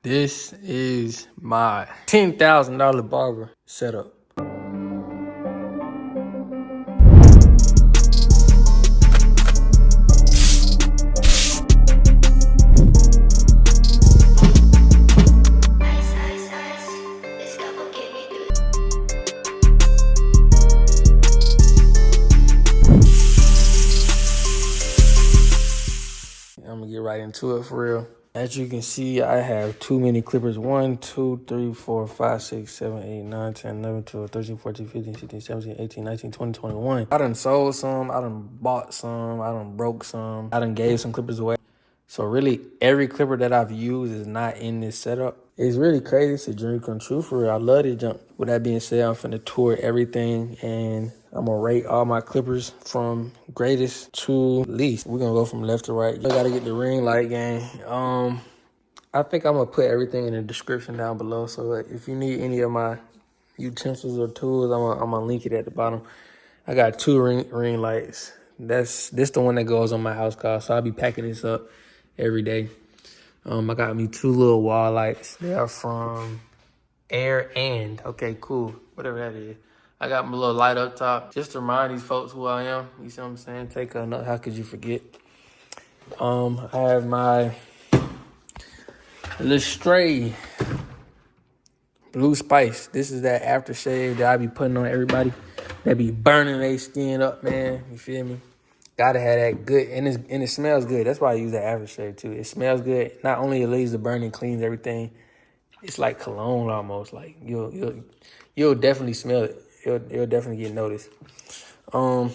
This is my $10,000 barber setup. I'm gonna get right into it for real. As you can see, I have too many clippers. 1, 2, 3, 4, 5, 6, 7, 8, 9, 10, 11, 12, 13, 14, 15, 16, 17, 18, 19, 20, 21. I done sold some, I done bought some, I done broke some, I done gave some clippers away. So really, every clipper that I've used is not in this setup. It's really crazy. It's a dream come true for real. I love this jump. With that being said, I'm finna tour everything and I'm gonna rate all my clippers from greatest to least. We're gonna go from left to right. You gotta get the ring light game. I think I'm gonna put everything in the description down below. So if you need any of my utensils or tools, I'm gonna link it at the bottom. I got 2 ring lights. This the one that goes on my house call. So I'll be packing this up every day. I got me 2 little wall lights. They are from Air and. Okay, cool. Whatever that is. I got my little light up top. Just to remind these folks who I am. You see what I'm saying? Tae.cuttinup. How could you forget? I have my little stray blue spice. This is that aftershave that I be putting on everybody that be burning their skin up, man. You feel me? Gotta have that good, and it smells good. That's why I use that aftershave too. It smells good. Not only it leaves the burn and cleans everything, it's like cologne almost. Like you'll definitely smell it. It'll definitely get noticed. To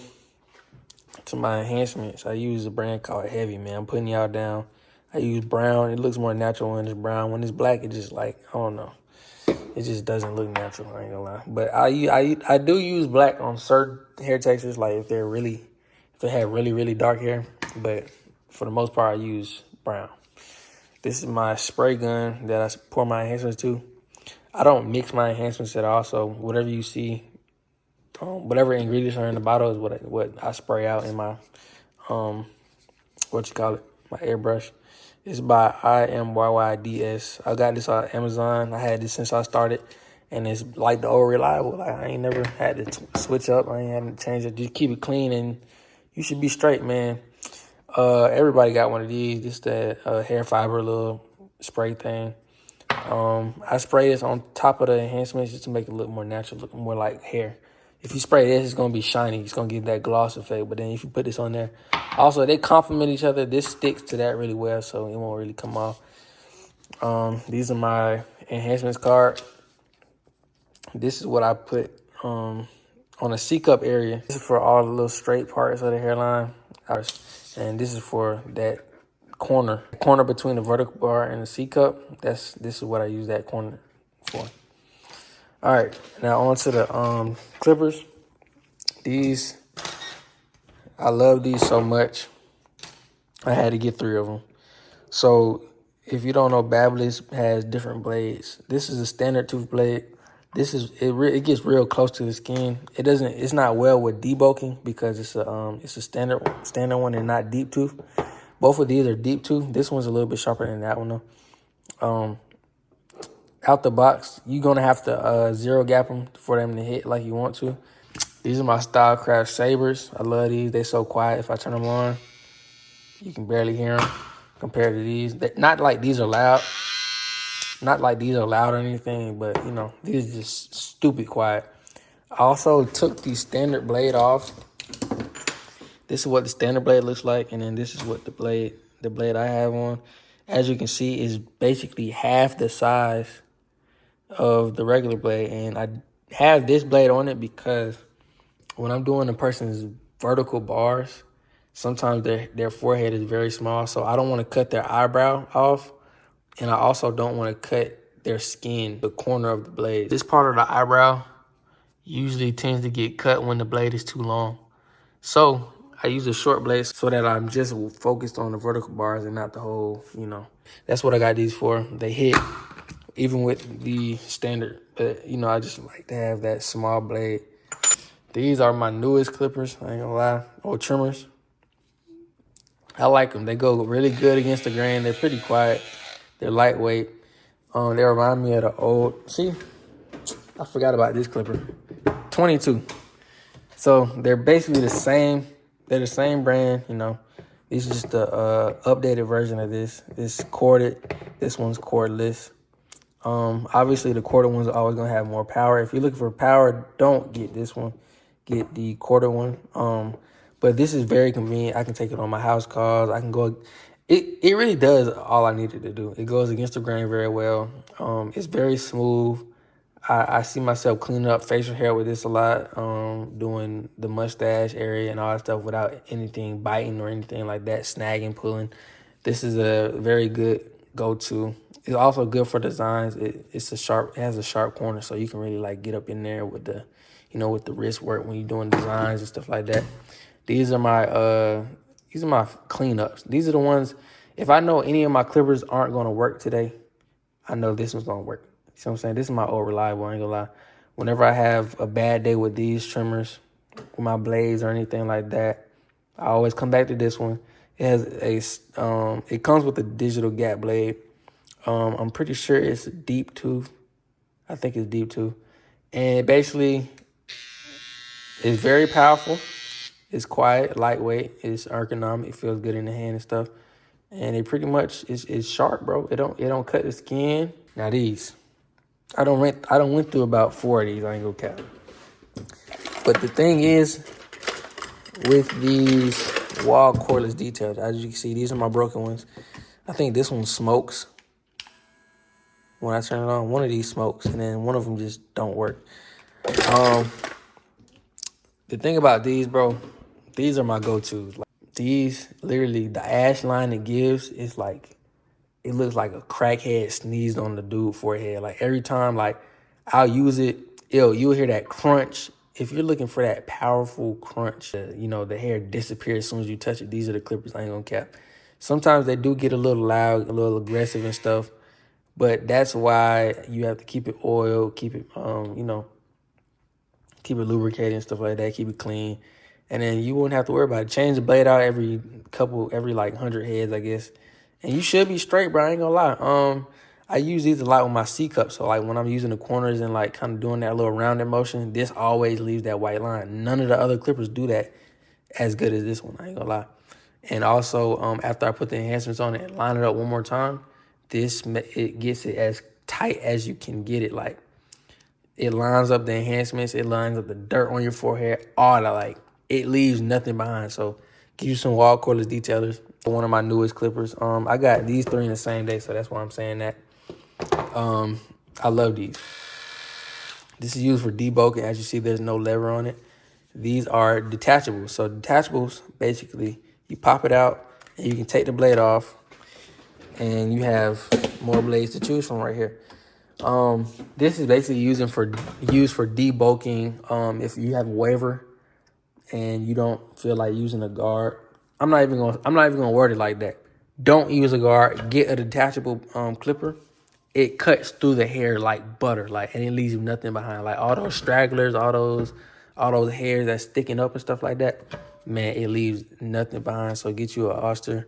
my enhancements, I use a brand called Heavy, man. I'm putting y'all down. I use brown. It looks more natural when it's brown. When it's black, it just like, I don't know. It just doesn't look natural, I ain't gonna lie. But I do use black on certain hair textures, like if they have really, really dark hair. But for the most part, I use brown. This is my spray gun that I pour my enhancements to. I don't mix my enhancements at all, so whatever you see, whatever ingredients are in the bottle is what I spray out in my, my airbrush. It's by IMYYDS. I got this on Amazon. I had this since I started, and it's like the old reliable. Like I ain't never had to switch up. I ain't had to change it. Just keep it clean, and you should be straight, man. Everybody got one of these. This that hair fiber little spray thing. I spray this on top of the enhancements just to make it look more natural, look more like hair. If you spray this, it's gonna be shiny. It's gonna give that gloss effect. But then if you put this on there, also they complement each other. This sticks to that really well, so it won't really come off. These are my enhancements card. This is what I put on a C-cup area. This is for all the little straight parts of the hairline, and this is for that corner between the vertical bar and the C-cup. This is what I use that corner for. All right, now on to the clippers. These, I love these so much. I had to get 3 of them. So if you don't know, Babyliss has different blades. This is a standard tooth blade. It gets real close to the skin. It's not well with debulking because it's a standard one and not deep tooth. Both of these are deep tooth. This one's a little bit sharper than that one though. Out the box, you're gonna have to zero gap them for them to hit like you want to. These are my Stylecraft sabers. I love these. They're so quiet. If I turn them on, you can barely hear them compared to these. Not like these are loud. Not like these are loud or anything, but you know, these are just stupid quiet. I also took the standard blade off. This is what the standard blade looks like, and then this is what the blade I have on. As you can see, is basically half the size of the regular blade, and I have this blade on it because when I'm doing a person's vertical bars, sometimes their forehead is very small, so I don't want to cut their eyebrow off, and I also don't want to cut their skin, the corner of the blade. This part of the eyebrow usually tends to get cut when the blade is too long. So I use a short blade so that I'm just focused on the vertical bars and not the whole, you know. That's what I got these for. They hit even with the standard, but you know, I just like to have that small blade. These are my newest clippers, I ain't gonna lie, or trimmers. I like them. They go really good against the grain. They're pretty quiet. They're lightweight. They remind me of the old. See, I forgot about this clipper. 22. So they're basically the same. They're the same brand, you know. This is just the updated version of this. This corded. This one's cordless. Obviously the corded ones are always gonna have more power. If you're looking for power, don't get this one. Get the corded one. But this is very convenient. I can take it on my house calls. I can go. It really does all I needed to do. It goes against the grain very well. It's very smooth. I see myself cleaning up facial hair with this a lot, doing the mustache area and all that stuff without anything biting or anything like that, snagging, pulling. This is a very good go-to. It's also good for designs. It has a sharp corner, so you can really like get up in there with the, you know, with the wrist work when you're doing designs and stuff like that. These are my cleanups. These are the ones, if I know any of my clippers aren't gonna work today, I know this one's gonna work. You see what I'm saying? This is my old reliable, I ain't gonna lie. Whenever I have a bad day with these trimmers, with my blades or anything like that, I always come back to this one. It has it comes with a digital gap blade. I'm pretty sure it's a deep tooth. I think it's deep tooth. And basically, it's very powerful. It's quiet, lightweight. It's ergonomic. It feels good in the hand and stuff. And it pretty much is sharp, bro. It don't cut the skin. Now these. I don't went through about 4 of these, I ain't gonna cap. But the thing is, with these wall cordless details, as you can see, these are my broken ones. I think this one smokes. When I turn it on, one of these smokes, and then one of them just don't work. The thing about these, bro, these are my go-tos. Like, these, literally, the ash line it gives is like, it looks like a crackhead sneezed on the dude's forehead. Like every time, like I'll use it, you'll hear that crunch. If you're looking for that powerful crunch, you know, the hair disappears as soon as you touch it. These are the clippers, I ain't gonna cap. Sometimes they do get a little loud, a little aggressive and stuff, but that's why you have to keep it oiled, keep it, you know, keep it lubricated and stuff like that, keep it clean. And then you won't have to worry about it. Change the blade out every like 100 heads, I guess. And you should be straight, bro. I ain't gonna lie. I use these a lot with my C-cup. So like when I'm using the corners and like kind of doing that little rounded motion, this always leaves that white line. None of the other clippers do that as good as this one. I ain't gonna lie. And also, after I put the enhancements on it and line it up one more time, it gets it as tight as you can get it. Like it lines up the enhancements, it lines up the dirt on your forehead, all that. Like it leaves nothing behind. So give you some wall cordless detailers. One of my newest clippers. I got these 3 in the same day, so that's why I'm saying that. I love these. This is used for debulking. As you see, there's no lever on it. These are detachables. So detachables, basically, you pop it out and you can take the blade off, and you have more blades to choose from right here. This is basically used for debulking. If you have a waiver and you don't feel like using a guard, I'm not even gonna word it like that. Don't use a guard. Get a detachable clipper. It cuts through the hair like butter, like, and it leaves you nothing behind. Like all those stragglers, all those hairs that's sticking up and stuff like that. Man, it leaves nothing behind. So get you an Oster.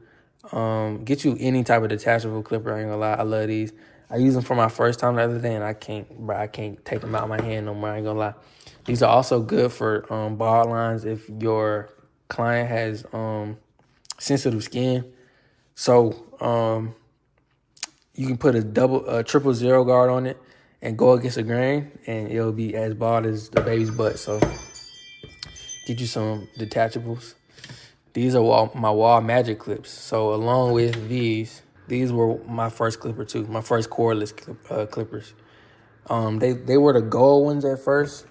Get you any type of detachable clipper. I ain't gonna lie, I love these. I used them for my first time the other day, and I can't take them out of my hand no more. I ain't gonna lie. These are also good for bald lines if your client has sensitive skin. So you can put a triple zero guard on it and go against a grain, and it'll be as bald as the baby's butt. So get you some detachables. These are my wall magic clips. So along with these were my first clipper too, my first cordless clippers. They were the gold ones at first.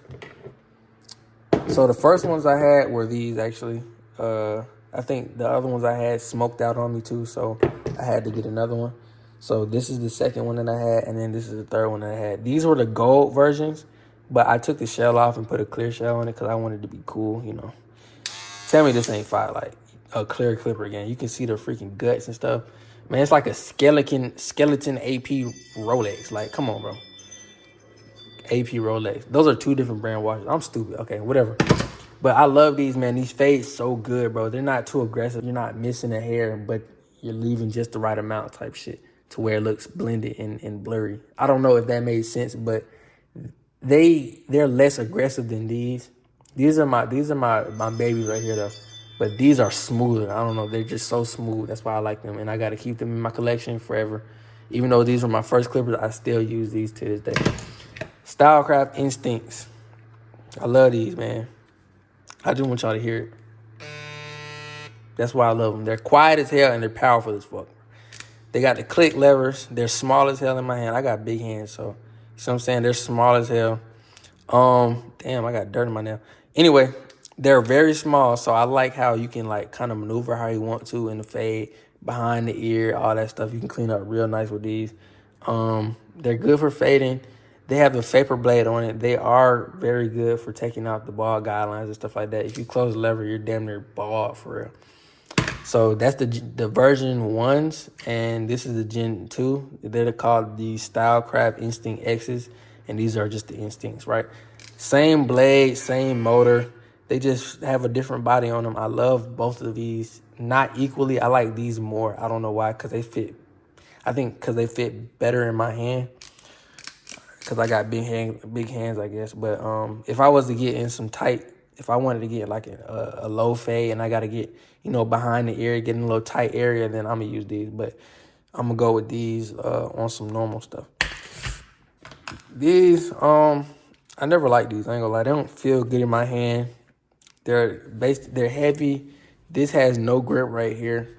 So the first ones I had were these, actually. I think the other ones I had smoked out on me too, so I had to get another one. So this is the second one that I had, and then this is the third one that I had. These were the gold versions, but I took the shell off and put a clear shell on it because I wanted to be cool, you know. Tell me this ain't fire, like a clear clipper again. You can see the freaking guts and stuff. Man, it's like a skeleton AP Rolex. Like, come on, bro. AP Rolex. Those are 2 different brand watches. I'm stupid. Okay, whatever. But I love these, man. These fades so good, bro. They're not too aggressive. You're not missing a hair, but you're leaving just the right amount type shit. to where it looks blended and blurry. I don't know if that made sense, but they're less aggressive than these. These are my babies right here though. But these are smoother. I don't know. They're just so smooth. That's why I like them. And I got to keep them in my collection forever. Even though these were my first clippers, I still use these to this day. Stylecraft Instincts. I love these, man. I just want y'all to hear it. That's why I love them. They're quiet as hell and they're powerful as fuck. They got the click levers. They're small as hell in my hand. I got big hands, so you see what I'm saying? They're small as hell. Damn, I got dirt in my nail. Anyway, they're very small, so I like how you can like kind of maneuver how you want to in the fade, behind the ear, all that stuff. You can clean up real nice with these. They're good for fading. They have the vapor blade on it. They are very good for taking out the ball guidelines and stuff like that. If you close the lever, you're damn near bald for real. So that's the version 1s, and this is the Gen 2. They're called the Stylecraft Instinct X's, and these are just the Instincts, right? Same blade, same motor. They just have a different body on them. I love both of these. Not equally. I like these more. I don't know why, because they fit. I think because they fit better in my hand. Because I got big hands, I guess. But if I was to get in some tight, if I wanted to get like a low fade and I got to get, behind the ear, getting a little tight area, then I'm going to use these. But I'm going to go with these on some normal stuff. These, I never liked these. I ain't going to lie. They don't feel good in my hand. They're heavy. This has no grip right here.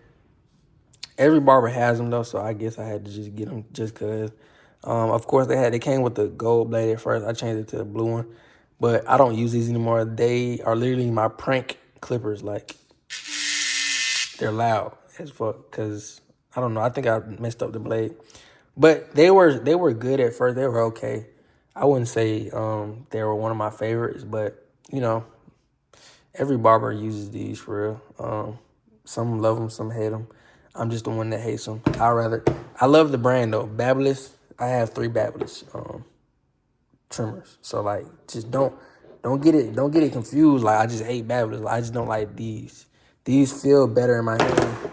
Every barber has them, though, so I guess I had to just get them just because. Of course, they came with the gold blade at first. I changed it to the blue one. But I don't use these anymore. They are literally my prank clippers. Like, they're loud as fuck because, I don't know, I think I messed up the blade. But they were good at first. They were okay. I wouldn't say they were one of my favorites, but, every barber uses these for real. Some love them, some hate them. I'm just the one that hates them. I love the brand, though. Babyliss. I have 3 Babyliss trimmers. So like, just don't get it confused. Like, I just hate Babyliss. I just don't like these. These feel better in my hand.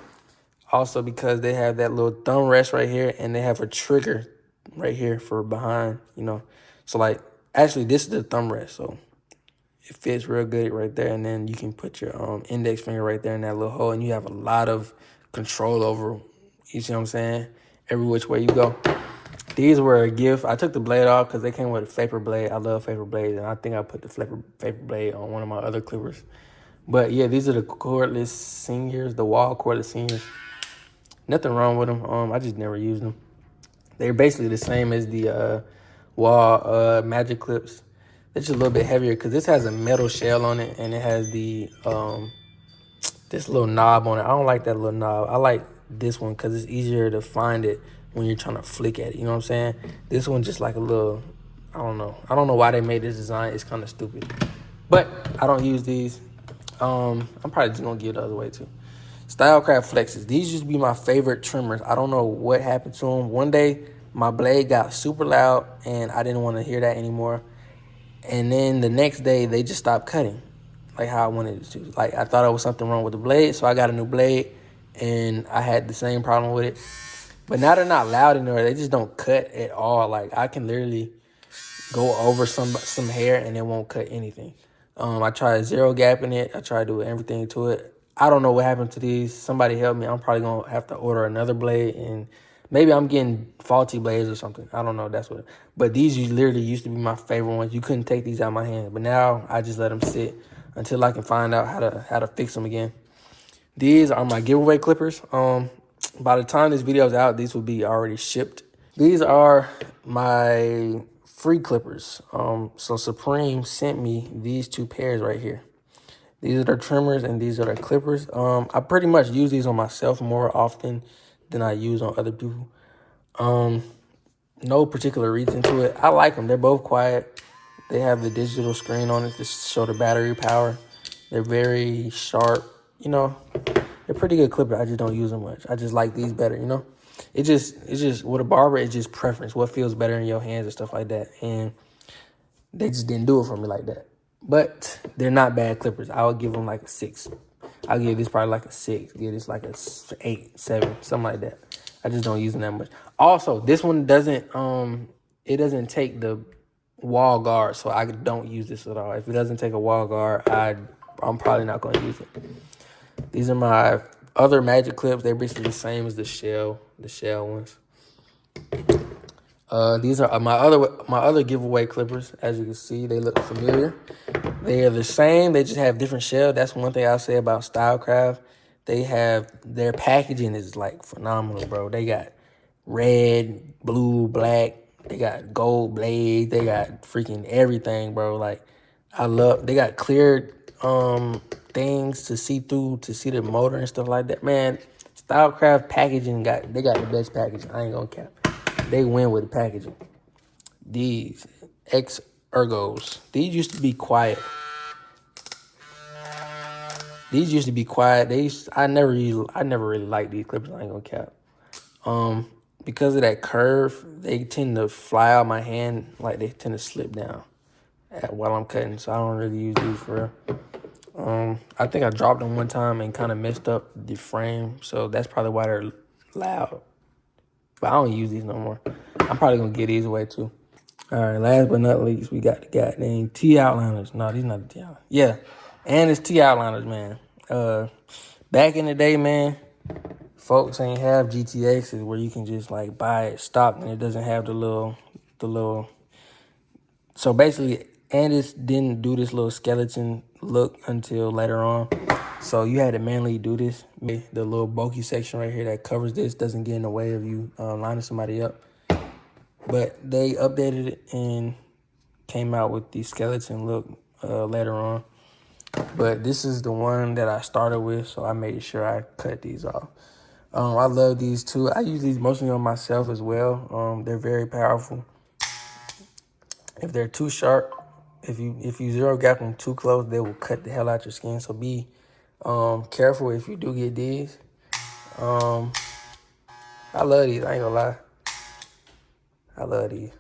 Also because they have that little thumb rest right here, and they have a trigger right here for behind. So like, actually this is the thumb rest. So it fits real good right there, and then you can put your index finger right there in that little hole, and you have a lot of control over. You see what I'm saying? Every which way you go. These were a gift. I took the blade off because they came with a vapor blade. I love vapor blades, and I think I put the vapor blade on one of my other clippers. But yeah, these are the cordless seniors, the wall cordless seniors. Nothing wrong with them. I just never used them. They're basically the same as the wall magic clips. They're just a little bit heavier because this has a metal shell on it, and it has the this little knob on it. I don't like that little knob. I like this one because it's easier to find it when you're trying to flick at it. You know what I'm saying? This one just like a little, I don't know. I don't know why they made this design. It's kind of stupid. But I don't use these. I'm probably just going to give it the other way too. Stylecraft Flexes. These used to be my favorite trimmers. I don't know what happened to them. One day, my blade got super loud, and I didn't want to hear that anymore. And then the next day, they just stopped cutting like how I wanted it to. Like, I thought there was something wrong with the blade, so I got a new blade, and I had the same problem with it. But now they're not loud anymore. They just don't cut at all. Like, I can literally go over some hair, and it won't cut anything. I tried zero gapping it. I tried doing everything to it. I don't know what happened to these. Somebody help me. I'm probably going to have to order another blade, and maybe I'm getting faulty blades or something. I don't know. But these literally used to be my favorite ones. You couldn't take these out of my hand. But now I just let them sit until I can find out how to fix them again. These are my giveaway clippers. By the time this video is out, these will be already shipped. These are my free clippers. So Supreme sent me these 2 pairs right here. These are the trimmers and these are the clippers. I pretty much use these on myself more often than I use on other people. No particular reason to it. I like them. They're both quiet. They have the digital screen on it to show the battery power. They're very sharp. They're pretty good clippers. I just don't use them much. I just like these better, It's just with a barber, it's just preference. What feels better in your hands and stuff like that. And they just didn't do it for me like that. But they're not bad clippers. I would give them like a 6. I'll give this probably like a 6. Give this like a 8, 7, something like that. I just don't use them that much. Also, this one doesn't it doesn't take the wall guard, so I don't use this at all. If it doesn't take a wall guard, I'm probably not going to use it. These are my other magic clips. They're basically the same as the shell ones. These are my other giveaway clippers. As you can see, they look familiar. They are the same. They just have different shell. That's one thing I'll say about Stylecraft. Their packaging is like phenomenal, bro. They got red, blue, black. They got gold blades. They got freaking everything, bro. Like, they got clear things to see through, to see the motor and stuff like that. Man, Stylecraft packaging they got the best packaging. I ain't gonna cap. They win with the packaging. These X Ergos. These used to be quiet. I never really liked these clippers. I ain't gonna cap. Because of that curve, they tend to fly out my hand. Like, they tend to slip down while I'm cutting. So I don't really use these for real. I think I dropped them one time and kind of messed up the frame. So that's probably why they're loud. But I don't use these no more. I'm probably gonna get these away too. All right, last but not least, we got the goddamn T outliners. No, these not the T outliners. Yeah, and it's T outliners, man. Back in the day, man, folks ain't have GTXs where you can just like buy it stock and it doesn't have the little. So basically, Andis didn't do this little skeleton look until later on. So you had to manually do this. The little bulky section right here that covers this doesn't get in the way of you lining somebody up. But they updated it and came out with the skeleton look later on. But this is the one that I started with, so I made sure I cut these off. I love these too. I use these mostly on myself as well. They're very powerful. If they're too sharp, if you zero gap them too close, they will cut the hell out your skin. So be careful if you do get these. I love these. I ain't gonna lie. I love these.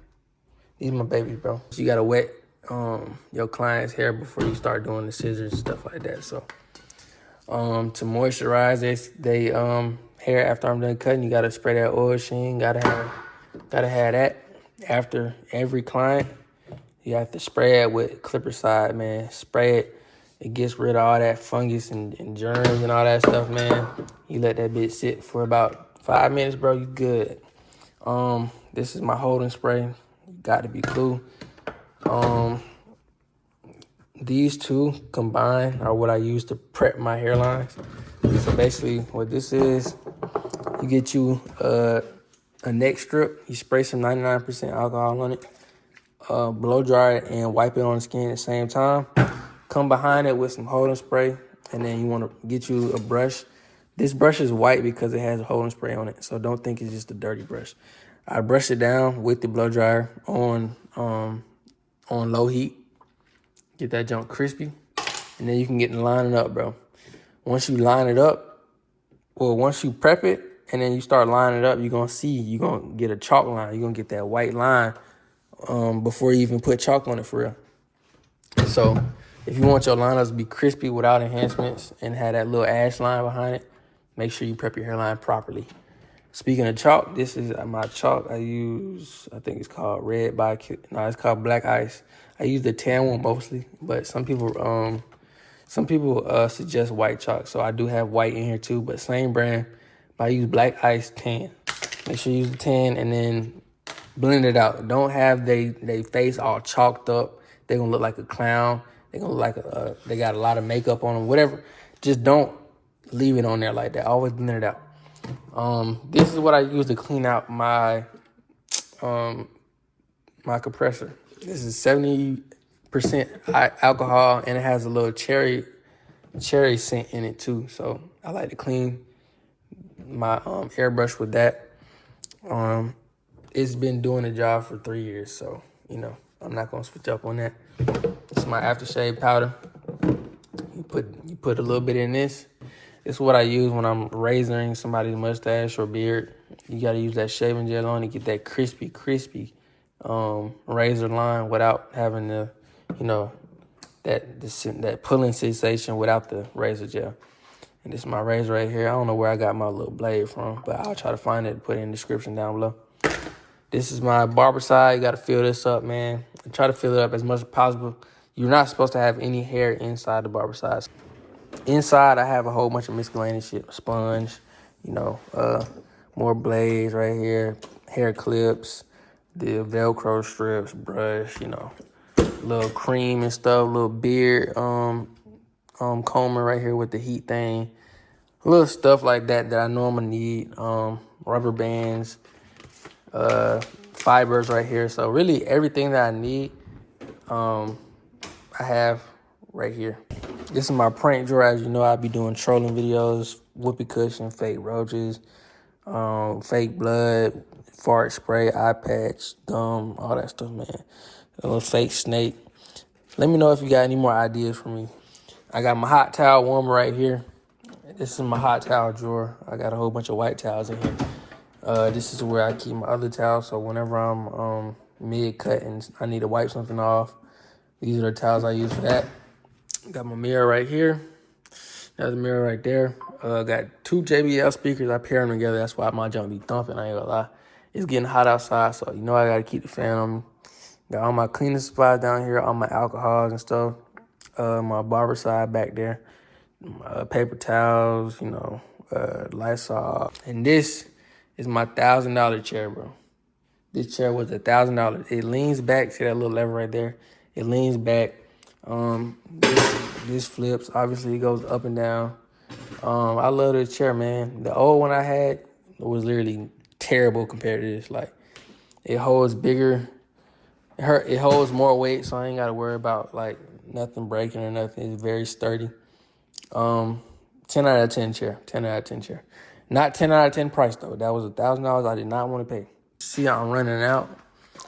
These my babies, bro. You gotta wet your client's hair before you start doing the scissors and stuff like that. So to moisturize they hair after I'm done cutting, you gotta spray that oil sheen. Gotta have that after every client. You have to spray it with clipper side, man. Spray it. It gets rid of all that fungus and germs and all that stuff, man. You let that bitch sit for about 5 minutes, bro. You good. This is my holding spray. Got to be cool. These two combined are what I use to prep my hairlines. So basically, what this is, you get you a neck strip. You spray some 99% alcohol on it. Blow dry it and wipe it on the skin at the same time. Come behind it with some holding spray, and then you want to get you a brush. This brush is white because it has a holding spray on it, so don't think it's just a dirty brush. I brush it down with the blow dryer on low heat. Get that junk crispy, and then you can get the lining up, bro. Once you line it up, once you prep it, and then you start lining it up, you're gonna get a chalk line. You're gonna get that white line before you even put chalk on it for real. So if you want your lineups to be crispy without enhancements and have that little ash line behind it, make sure you prep your hairline properly. Speaking of chalk, this is my chalk I use. I think it's called it's called Black Ice. I use the tan one mostly, but some people suggest white chalk. So I do have white in here too, but same brand. But I use Black Ice tan. Make sure you use the tan and then blend it out. Don't have they face all chalked up. They're gonna look like a clown. They're gonna look like they got a lot of makeup on them, whatever. Just don't leave it on there like that. Always blend it out. This is what I use to clean out my compressor. This is 70% alcohol, and it has a little cherry scent in it too. So I like to clean my airbrush with that. It's been doing the job for 3 years, so I'm not gonna switch up on that. This is my aftershave powder. You put a little bit in this. This is what I use when I'm razoring somebody's mustache or beard. You gotta use that shaving gel on to get that crispy razor line without having that pulling sensation without the razor gel. And this is my razor right here. I don't know where I got my little blade from, but I'll try to find it and put it in the description down below. This is my barber side. You got to fill this up, man. Try to fill it up as much as possible. You're not supposed to have any hair inside the barber side. Inside, I have a whole bunch of miscellaneous shit. Sponge, you know, more blades right here, hair clips, the Velcro strips, brush, you know, little cream and stuff, little beard comber right here with the heat thing, little stuff like that I normally need. Rubber bands, fibers right here. So really everything that I need, I have right here. This is my prank drawer. As you know, I'll be doing trolling videos, whoopee cushion, fake roaches, fake blood, fart spray, eye patch, gum, all that stuff, man. A little fake snake. Let me know if you got any more ideas for me. I got my hot towel warmer right here. This is my hot towel drawer. I got a whole bunch of white towels in here. This is where I keep my other towels. So whenever I'm mid-cut and I need to wipe something off, these are the towels I use for that. Got my mirror right here. There's a mirror right there. Got two JBL speakers. I pair them together. That's why my junk be thumping. I ain't gonna lie. It's getting hot outside, so you know I gotta keep the fan on me. Got all my cleaning supplies down here, all my alcohols and stuff. My barber side back there. Paper towels, you know, Lysol. And this is my $1,000 chair, bro. This chair was $1,000. It leans back. See that little lever right there? It leans back. This flips. Obviously, it goes up and down. I love this chair, man. The old one I had was literally terrible compared to this. Like, it holds bigger. It holds more weight, so I ain't got to worry about, like, nothing breaking or nothing. It's very sturdy. 10 out of 10 chair. 10 out of 10 chair. Not 10 out of 10 price, though. That was $1,000 I did not want to pay. See, I'm running out.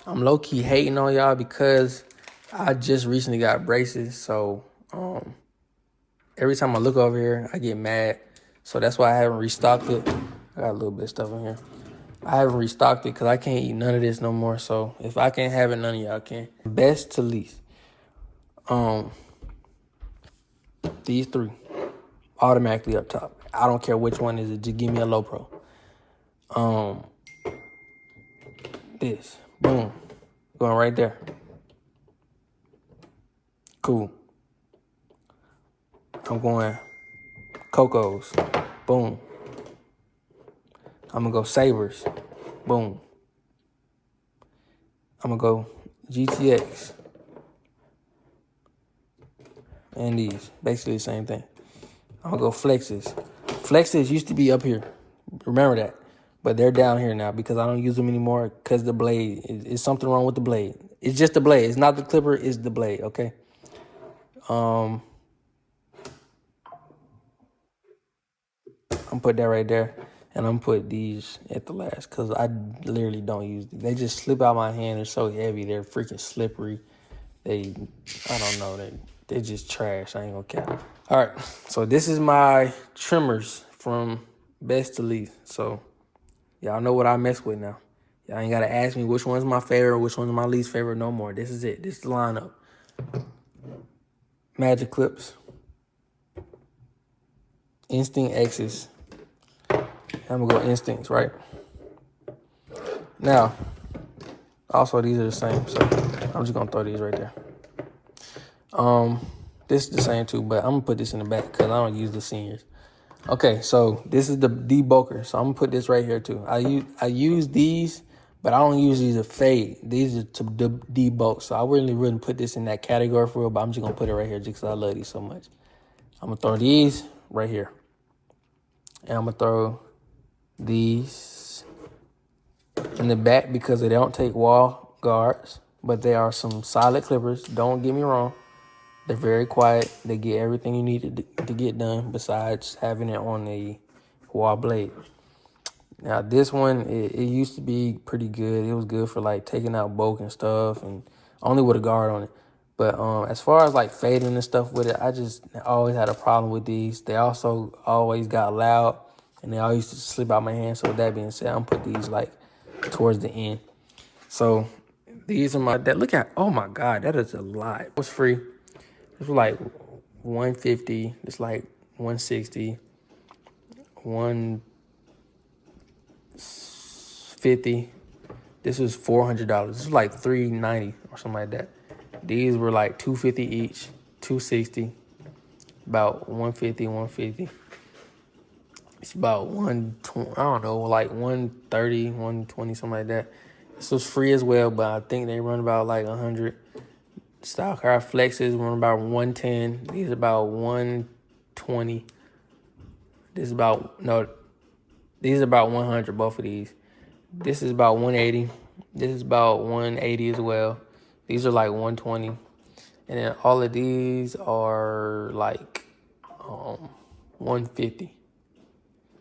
I'm low-key hating on y'all because I just recently got braces. So, every time I look over here, I get mad. So that's why I haven't restocked it. I got a little bit of stuff in here. I haven't restocked it because I can't eat none of this no more. So if I can't have it, none of y'all can. Best to least. These three. Automatically up top. I don't care which one is it. Just give me a low pro. This. Boom. Going right there. Cool. I'm going Coco's. Boom. I'm going to go Sabres. Boom. I'm going to go GTX. And these. Basically the same thing. I'm going to go Flexes. Flexes used to be up here. Remember that. But they're down here now because I don't use them anymore because the blade. It's something wrong with the blade. It's just the blade. It's not the clipper. It's the blade, okay? I'm put that right there. And I'm put these at the last because I literally don't use them. They just slip out my hand. They're so heavy. They're freaking slippery. I don't know. They're just trash. I ain't gonna cap. All right. So this is my trimmers from best to least. So y'all know what I mess with now. Y'all ain't gotta ask me which one's my favorite, which one's my least favorite no more. This is it. This is the lineup. Magic Clips. Instinct X's. I'm gonna go Instincts, right? Now, also these are the same, so I'm just gonna throw these right there. This is the same too, but I'm gonna put this in the back because I don't use the seniors. Okay, so this is the debulker, so I'm gonna put this right here too. I use these, but I don't use these to fade. These are to debulk, so I really wouldn't put this in that category for real, but I'm just gonna put it right here just because I love these so much. I'm gonna throw these right here, and I'm gonna throw these in the back because they don't take wall guards, but they are some solid clippers. Don't get me wrong. They're very quiet. They get everything you need to get done besides having it on a wall blade. Now, this one, it used to be pretty good. It was good for, like, taking out bulk and stuff and only with a guard on it. But as far as, like, fading and stuff with it, I just always had a problem with these. They also always got loud, and they always used to slip out my hand. So with that being said, I'm going to put these, like, towards the end. So these are my, look at, oh, my God, that is a lot. It was free. It was like $150. It's like $160. $150. This was $400. This was like $390 or something like that. These were like $250 each, $260, about $150. It's about 120, I don't know, like 130, 120, something like that. This was free as well, but I think they run about like 100. Style car flexes run about 110. These about 120. These are about 100, both of these. This is about 180. This is about 180 as well. These are like 120. And then all of these are like 150.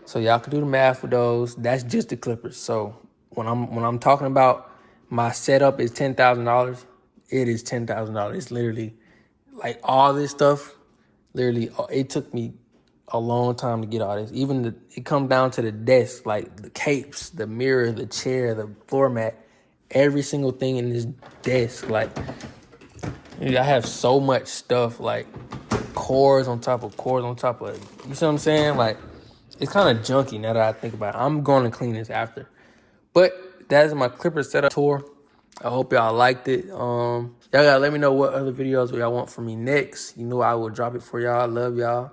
So y'all can do the math for those. That's just the clippers. So when I'm talking about my setup is $10,000, it is $10,000. It's literally like all this stuff. Literally, it took me a long time to get all this. Even it comes down to the desk, like the capes, the mirror, the chair, the floor mat, every single thing in this desk. Like, I have so much stuff, like cords on top of cords on top of, you see what I'm saying? Like, it's kind of junky now that I think about it. I'm going to clean this after. But that is my clipper setup tour. I hope y'all liked it. Y'all gotta let me know what other videos y'all want from me next. You know I will drop it for y'all. I love y'all.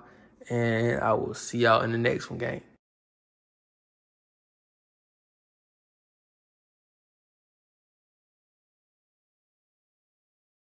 And I will see y'all in the next one, gang.